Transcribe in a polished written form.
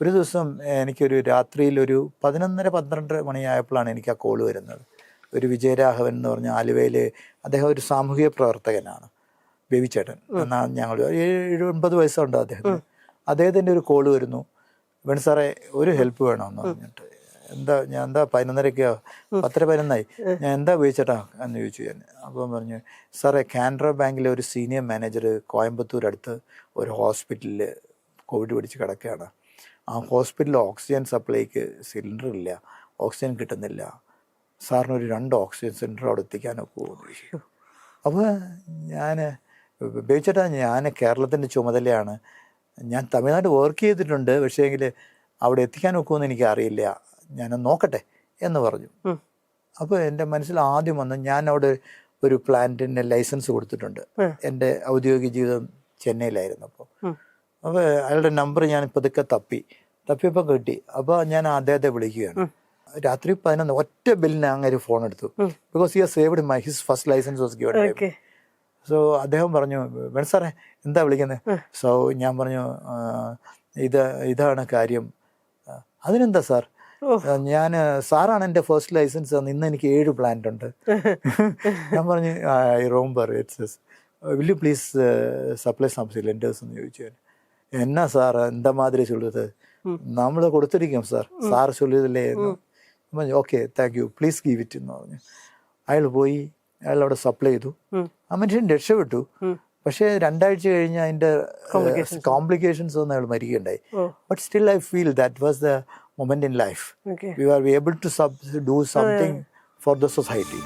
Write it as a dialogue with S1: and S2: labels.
S1: ഒരു ദിവസം എനിക്കൊരു രാത്രിയിൽ ഒരു 11:30-12 മണിയായപ്പോഴാണ് എനിക്ക് ആ കോള് വരുന്നത്. ഒരു വിജയരാഘവൻ എന്ന് പറഞ്ഞ ആലുവയിൽ അദ്ദേഹം ഒരു സാമൂഹിക പ്രവർത്തകനാണ്, ബേബിച്ചേട്ടൻ എന്നാൽ ഞങ്ങൾ 7-9 വയസ്സുണ്ട് അദ്ദേഹത്തിന്. അദ്ദേഹത്തിൻ്റെ ഒരു കോള് വരുന്നു, വേണം സാറേ ഒരു ഹെൽപ്പ് വേണമെന്ന് പറഞ്ഞിട്ട്. ഞാൻ എന്താ 11:30 10:11 ഞാൻ എന്താ ഉപയോഗിച്ചേട്ടാ എന്ന് ചോദിച്ചു ഞാൻ. അപ്പം പറഞ്ഞു, സാറേ കാനറ ബാങ്കിലെ ഒരു സീനിയർ മാനേജർ കോയമ്പത്തൂർ അടുത്ത് ഒരു ഹോസ്പിറ്റലിൽ കോവിഡ് പിടിച്ച് കിടക്കുകയാണ്. ആ ഹോസ്പിറ്റലിൽ ഓക്സിജൻ സപ്ലൈക്ക് സിലിണ്ടർ ഇല്ല, ഓക്സിജൻ കിട്ടുന്നില്ല, സാറിന് ഒരു 2 ഓക്സിജൻ സിലിണ്ടർ അവിടെ എത്തിക്കാനൊക്കെ പോകുന്നു. അപ്പോൾ ഞാൻ ഉപയോഗിച്ചിട്ടാ, ഞാൻ കേരളത്തിൻ്റെ ചുമതലയാണ്, ഞാൻ തമിഴ്നാട് വർക്ക് ചെയ്തിട്ടുണ്ട്, പക്ഷേ എങ്കിൽ അവിടെ എത്തിക്കാൻ ഒക്കുമെന്ന് എനിക്കറിയില്ല, ഞാൻ നോക്കട്ടെ എന്ന് പറഞ്ഞു. അപ്പോൾ എൻ്റെ മനസ്സിൽ ആദ്യം വന്ന്, ഞാൻ അവിടെ ഒരു പ്ലാന്റിന് ലൈസൻസ് കൊടുത്തിട്ടുണ്ട്, എൻ്റെ ഔദ്യോഗിക ജീവിതം ചെന്നൈയിലായിരുന്നു. അപ്പോൾ അയാളുടെ നമ്പർ ഞാൻ പതുക്കെ തപ്പിയപ്പോൾ കിട്ടി. അപ്പോൾ ഞാൻ അദ്ദേഹത്തെ വിളിക്കുകയാണ്. രാത്രി 11 ഒറ്റ ബില്ലിന് അങ്ങനെ ഫോൺ എടുത്തു. Because he has saved my his first licence was given. So അദ്ദേഹം പറഞ്ഞു, വേണം സാറേ എന്താ വിളിക്കുന്നത്? സോ ഞാൻ പറഞ്ഞു, ഇതാണ് കാര്യം. അതിനെന്താ സാർ, ഞാൻ സാറാണ് എൻ്റെ ഫസ്റ്റ് ലൈസൻസ്, ഇന്ന് എനിക്ക് 7 പ്ലാന്റ് ഉണ്ട്. ഞാൻ പറഞ്ഞു, I remember it's will you please supply some cylinders എന്ന് ചോദിച്ചു. എന്നാ സാർ എന്താ മാതിരി ചൊല്ലുന്നത്, നമ്മൾ കൊടുത്തിരിക്കും സാർ, സാർ ചൊല്ലിയതല്ലേ എന്ന് പറഞ്ഞു. Okay thank you, please give it എന്ന് പറഞ്ഞു. അയാൾ പോയി, അയാൾ അവിടെ സപ്ലൈ ചെയ്തു. ആ മനുഷ്യൻ രക്ഷപ്പെട്ടു. പക്ഷേ 2 ആഴ്ച കഴിഞ്ഞ് അതിൻ്റെ കോംപ്ലിക്കേഷൻസ് ഒന്നും അയാൾ മരിക്കുകയുണ്ടായി. But still I feel that was the moment in life. We were able to do something for the society.